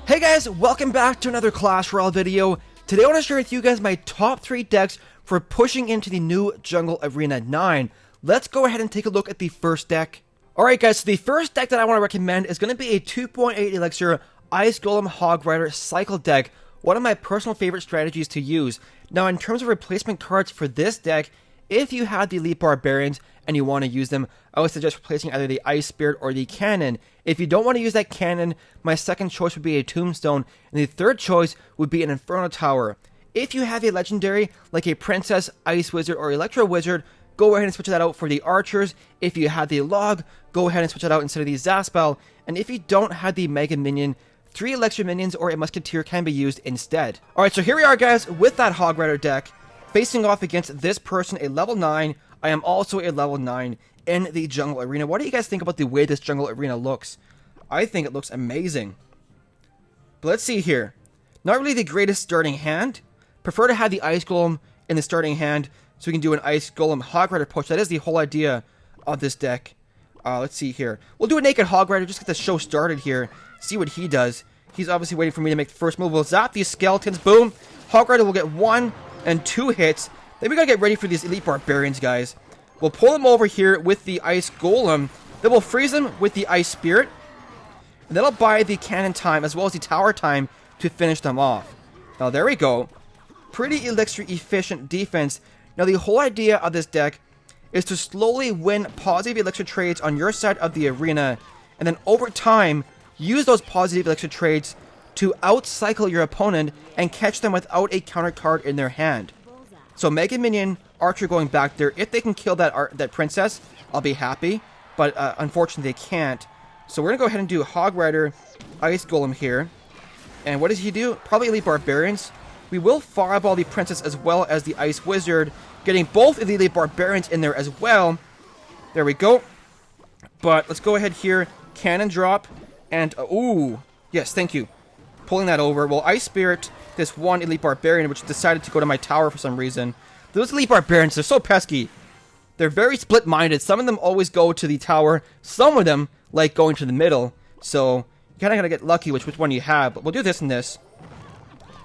Hey guys, welcome back to another Clash Royale video. Today I want to share with you guys my top 3 decks for pushing into the new Jungle Arena 9. Let's go ahead and take a look at the first deck. Alright guys, so the first deck that I want to recommend is going to be a 2.8 Elixir Ice Golem Hogrider Cycle deck. One of my personal favorite strategies to use. Now in terms of replacement cards for this deck, if you had the Elite Barbarians and you want to use them, I would suggest replacing either the Ice Spirit or the Cannon. If you don't want to use that Cannon, my second choice would be a Tombstone, and the third choice would be an Inferno Tower. If you have a legendary, like a Princess, Ice Wizard, or Electro Wizard, go ahead and switch that out for the Archers. If you have the Log, go ahead and switch it out instead of the Zaspel. And if you don't have the Mega Minion, 3 Elixir Minions or a Musketeer can be used instead. Alright, so here we are guys with that Hogrider deck, facing off against this person, a level 9. I am also a level 9 in the Jungle Arena. What do you guys think about the way this Jungle Arena looks? I think it looks amazing. But let's see here. Not really the greatest starting hand. Prefer to have the Ice Golem in the starting hand so we can do an Ice Golem Hogrider push. That is the whole idea of this deck. Let's see here. We'll do a naked Hogrider, just get the show started here. See what he does. He's obviously waiting for me to make the first move. We'll zap these skeletons. Boom. Hogrider will get 1 and 2 hits. Then we gotta get ready for these Elite Barbarians, guys. We'll pull them over here with the Ice Golem. Then we'll freeze them with the Ice Spirit. And that'll buy the cannon time as well as the tower time to finish them off. Now there we go. Pretty Elixir efficient defense. Now the whole idea of this deck is to slowly win positive Elixir trades on your side of the arena. And then over time, use those positive Elixir trades to outcycle your opponent and catch them without a counter card in their hand. So Mega Minion, Archer going back there. If they can kill that Princess, I'll be happy. But unfortunately they can't. So we're going to go ahead and do Hogrider Ice Golem here. And what does he do? Probably Elite Barbarians. We will Fireball the Princess as well as the Ice Wizard, getting both of the Elite Barbarians in there as well. There we go. But let's go ahead here. Cannon drop. And, ooh. Yes, thank you. Pulling that over. Well, Ice Spirit this one Elite Barbarian, which decided to go to my tower for some reason. Those Elite Barbarians, they're so pesky. They're very split-minded. Some of them always go to the tower. Some of them like going to the middle. So, you kind of got to get lucky which one you have. But we'll do this and this.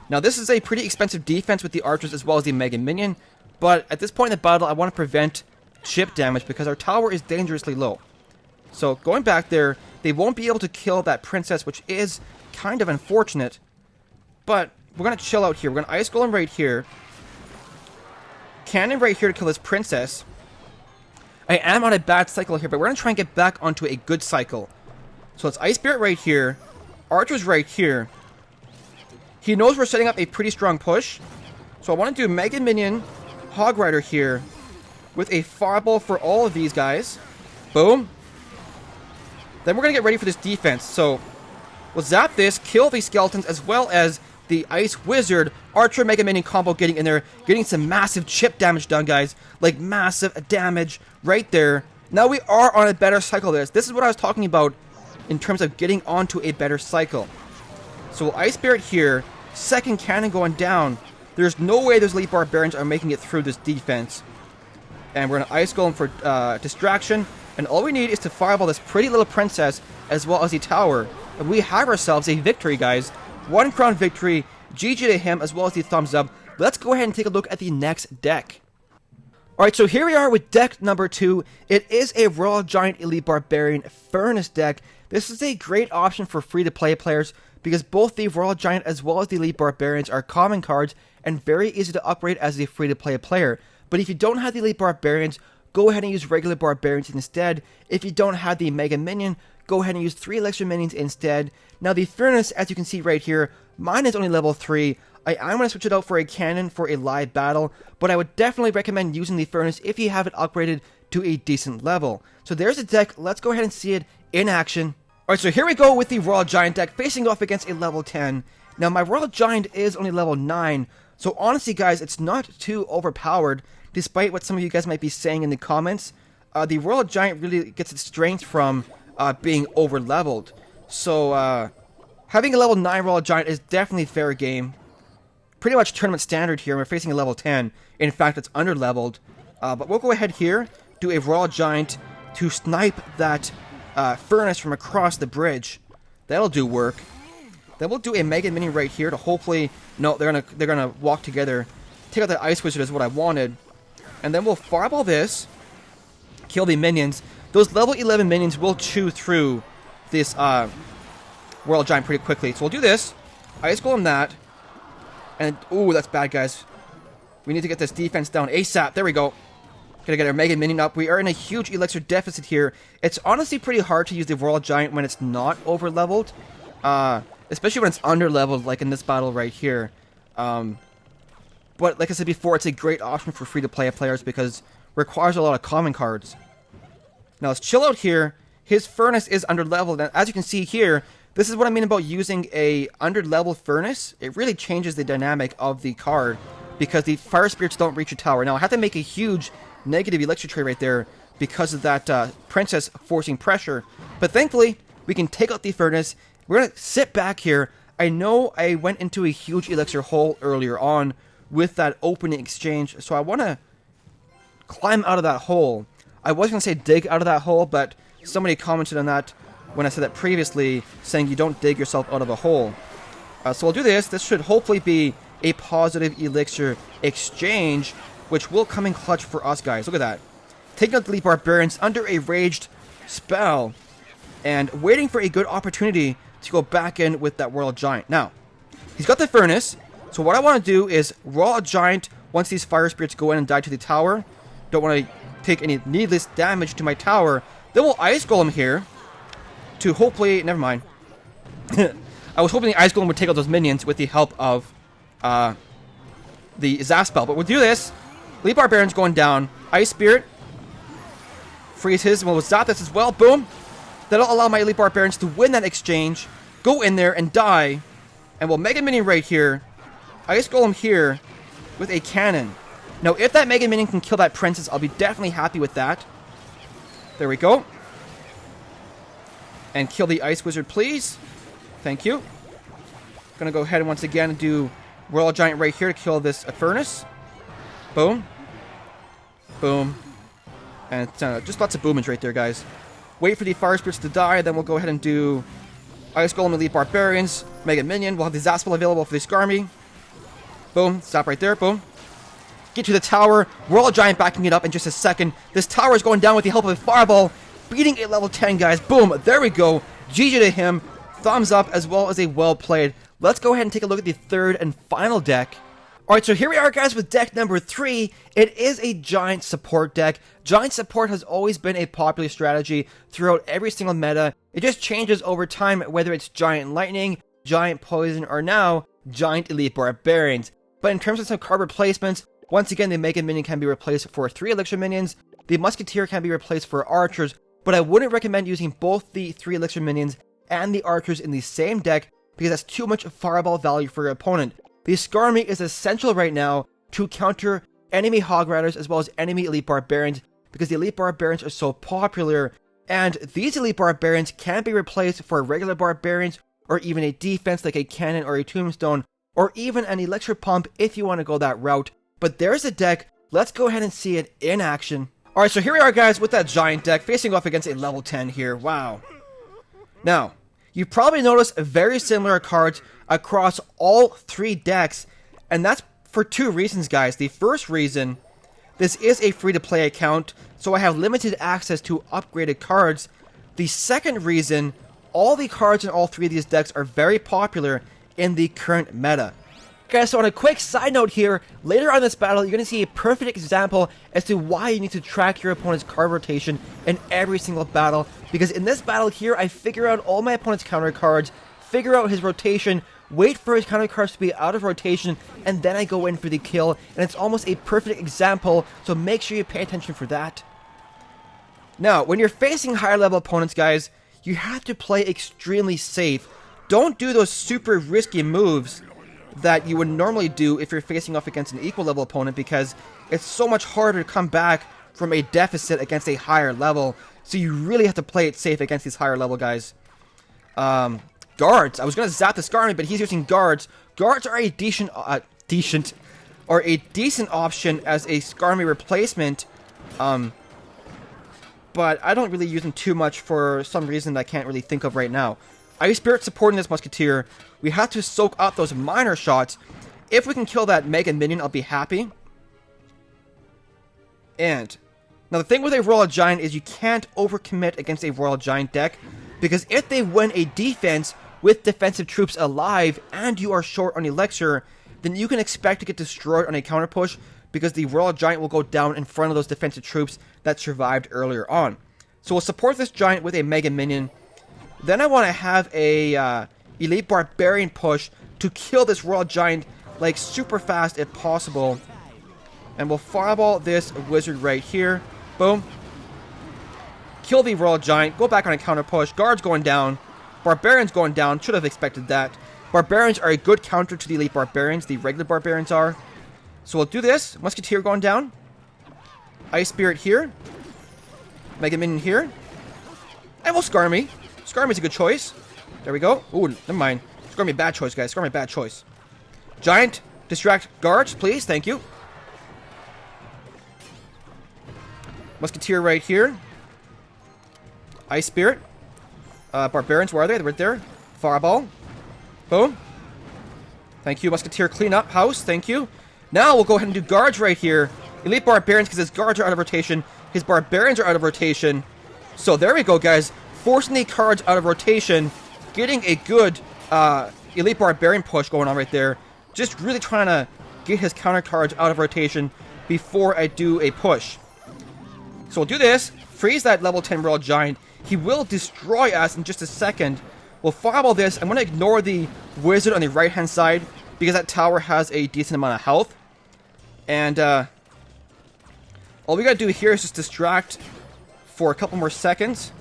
Now, this is a pretty expensive defense with the Archers as well as the Mega Minion. But at this point in the battle, I want to prevent chip damage because our tower is dangerously low. So, going back there, they won't be able to kill that Princess, which is kind of unfortunate. But we're going to chill out here. We're going to Ice Golem right here. Cannon right here to kill this Princess. I am on a bad cycle here, but we're going to try and get back onto a good cycle. So it's Ice Spirit right here. Archer's right here. He knows we're setting up a pretty strong push. So I want to do Mega Minion Hogrider here with a Fireball for all of these guys. Boom. Then we're going to get ready for this defense. So we'll zap this, kill these skeletons as well as the Ice Wizard. Archer Mega Minion combo getting in there, getting some massive chip damage done, guys. Like massive damage right there. Now we are on a better cycle there. This is what I was talking about in terms of getting onto a better cycle. So we'll Ice Spirit here. Second cannon going down. There's no way those Elite Barbarians are making it through this defense. And we're going to Ice Golem for distraction. And all we need is to fireball this pretty little Princess as well as the tower. And we have ourselves a victory, guys. 1 crown victory. GG to him as well as the thumbs up. Let's go ahead and take a look at the next deck. Alright, so here we are with deck number 2. It is a Royal Giant Elite Barbarian Furnace deck. This is a great option for free-to-play players because both the Royal Giant as well as the Elite Barbarians are common cards and very easy to upgrade as a free-to-play player. But if you don't have the Elite Barbarians, go ahead and use regular Barbarians instead. If you don't have the Mega Minion, go ahead and use 3 Elixir Minions instead. Now the Furnace, as you can see right here, mine is only level 3. I am going to switch it out for a cannon for a live battle, but I would definitely recommend using the Furnace if you have it upgraded to a decent level. So there's a deck. Let's go ahead and see it in action. Alright, so here we go with the Royal Giant deck facing off against a level 10. Now my Royal Giant is only level 9, so honestly guys, it's not too overpowered, despite what some of you guys might be saying in the comments. The Royal Giant really gets its strength from being over-leveled. So having a level 9 Royal Giant is definitely fair game. pretty much tournament standard here. We're facing a level 10. In fact, it's under-leveled. But we'll go ahead here, do a Royal Giant to snipe that furnace from across the bridge. That'll do work. Then we'll do a Mega Minion right here to hopefully... No, they're gonna walk together. Take out that Ice Wizard is what I wanted. And then we'll Fireball this. Kill the minions. Those level 11 minions will chew through this Royal Giant pretty quickly. So we'll do this. Ice Golem that. And, ooh, that's bad, guys. We need to get this defense down ASAP. There we go. Gotta get our Mega Minion up. We are in a huge Elixir deficit here. It's honestly pretty hard to use the Royal Giant when it's not over-leveled. Especially when it's under-leveled, like in this battle right here. But like I said before, it's a great option for free-to-play players because it requires a lot of common cards. Now let's chill out here. His furnace is under-leveled, and as you can see here, this is what I mean about using a under-leveled furnace. It really changes the dynamic of the card because the fire spirits don't reach your tower. Now I have to make a huge negative elixir trade right there because of that princess forcing pressure. But thankfully, we can take out the furnace. We're going to sit back here. I know I went into a huge elixir hole earlier on with that opening exchange, so I want to climb out of that hole. I was going to say dig out of that hole, but somebody commented on that when I said that previously, saying you don't dig yourself out of a hole. So we'll do this. This should hopefully be a positive elixir exchange, which will come in clutch for us, guys. Look at that. Taking out the Elite Barbarians under a raged spell and waiting for a good opportunity to go back in with that Royal Giant. Now, he's got the furnace, so what I want to do is Royal Giant once these fire spirits go in and die to the tower. Don't want to take any needless damage to my tower. Then we'll Ice Golem here to hopefully... Never mind. I was hoping the Ice Golem would take out those minions with the help of the Zap spell, but we'll do this. Elite Barbarian's going down. Ice Spirit. Freeze his, and we'll zap this as well. Boom. That'll allow my Elite Barbarians to win that exchange. Go in there and die. And we'll Mega Minion right here. Ice Golem here with a cannon. Now, if that Mega Minion can kill that princess, I'll be definitely happy with that. There we go. And kill the Ice Wizard, please. Thank you. Gonna go ahead and once again do Royal Giant right here to kill this furnace. Boom. Boom. And just lots of boomage right there, guys. Wait for the fire spirits to die, then we'll go ahead and do Ice Golem, Elite Barbarians, Mega Minion. We'll have the Zap spell available for the Skarmy. Boom. Stop right there. Boom. Get to the tower. Royal Giant backing it up in just a second. This tower is going down with the help of a Fireball. Beating a level 10, guys. Boom. There we go. GG to him. Thumbs up as well as a well played. Let's go ahead and take a look at the third and final deck. Alright, so here we are, guys, with deck number 3. It is a Giant support deck. Giant support has always been a popular strategy throughout every single meta. It just changes over time, whether it's Giant Lightning, Giant Poison, or now Giant Elite Barbarians. But in terms of some card replacements, once again, the Mega Minion can be replaced for 3 Elixir Minions. The Musketeer can be replaced for Archers, but I wouldn't recommend using both the 3 Elixir Minions and the Archers in the same deck because that's too much Fireball value for your opponent. The Skarmy is essential right now to counter enemy Hogriders as well as enemy Elite Barbarians because the Elite Barbarians are so popular, and these Elite Barbarians can be replaced for regular Barbarians or even a defense like a Cannon or a Tombstone or even an Elixir Pump if you want to go that route. But there's a deck. Let's go ahead and see it in action. Alright, so here we are, guys, with that Giant deck facing off against a level 10 here. Wow. Now, you probably noticed very similar cards across all 3 decks, and that's for 2 reasons, guys. The first reason, this is a free-to-play account, so I have limited access to upgraded cards. The second reason, all the cards in all 3 of these decks are very popular in the current meta. Guys, so on a quick side note here, later on in this battle, you're going to see a perfect example as to why you need to track your opponent's card rotation in every single battle. Because in this battle here, I figure out all my opponent's counter cards, figure out his rotation, wait for his counter cards to be out of rotation, and then I go in for the kill. And it's almost a perfect example, so make sure you pay attention for that. Now, when you're facing higher level opponents, guys, you have to play extremely safe. Don't do those super risky moves that you would normally do if you're facing off against an equal level opponent because it's so much harder to come back from a deficit against a higher level. So you really have to play it safe against these higher level guys. Guards. I was going to zap the Skarmy, but he's using guards. Guards are a decent decent option as a Skarmy replacement. But I don't really use them too much for some reason that I can't really think of right now. Ice Spirit supporting this Musketeer. We have to soak up those minor shots. If we can kill that Mega Minion, I'll be happy. And now the thing with a Royal Giant is you can't overcommit against a Royal Giant deck, because if they win a defense with defensive troops alive and you are short on Elixir, then you can expect to get destroyed on a counter push, because the Royal Giant will go down in front of those defensive troops that survived earlier on. So we'll support this Giant with a Mega Minion. Then I want to have a Elite Barbarian push to kill this Royal Giant like super fast if possible. And we'll Fireball this Wizard right here. Boom. Kill the Royal Giant. Go back on a counter push. Guards going down. Barbarians going down. Should have expected that. Barbarians are a good counter to the Elite Barbarians. The regular Barbarians are. So we'll do this. Musketeer going down. Ice Spirit here. Mega Minion here. And we'll Skarmy. Skarmy's a good choice. There we go. Ooh, never mind. Skarmy, bad choice, guys. Skarmy, bad choice. Giant, distract guards, please. Thank you. Musketeer right here. Ice Spirit. Barbarians, where are they? They're right there. Fireball. Boom. Thank you, Musketeer. Clean up house. Thank you. Now we'll go ahead and do guards right here. Elite Barbarians, because his guards are out of rotation. His Barbarians are out of rotation. So there we go, guys. Forcing the cards out of rotation. Getting a good Elite Barbarian push going on right there. Just really trying to get his counter cards out of rotation before I do a push. So we'll do this. Freeze that level 10 Royal Giant. He will destroy us in just a second. We'll Fireball this. I'm going to ignore the Wizard on the right-hand side, because that tower has a decent amount of health. And all we got to do here is just distract for a couple more seconds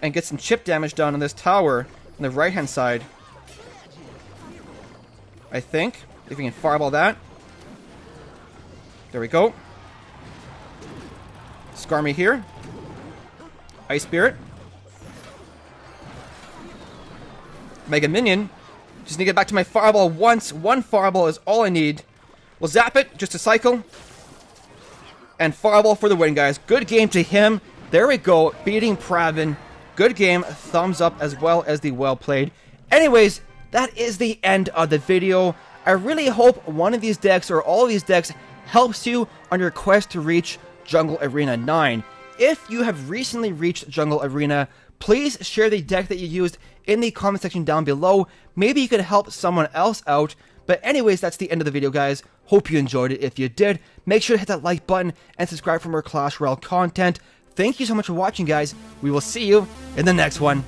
and get some chip damage done on this tower on the right-hand side. I think. If we can Fireball that. There we go. Skarmy here. Ice Spirit. Mega Minion. Just need to get back to my Fireball once. One Fireball is all I need. We'll zap it, just a cycle. And Fireball for the win, guys. Good game to him. There we go. Beating Pravin. Good game. Thumbs up as well as the well played. Anyways, that is the end of the video. I really hope one of these decks or all of these decks helps you on your quest to reach Jungle Arena 9. If you have recently reached Jungle Arena, please share the deck that you used in the comment section down below. Maybe you could help someone else out. But anyways, that's the end of the video, guys. Hope you enjoyed it. If you did, make sure to hit that like button and subscribe for more Clash Royale content. Thank you so much for watching, guys. We will see you in the next one.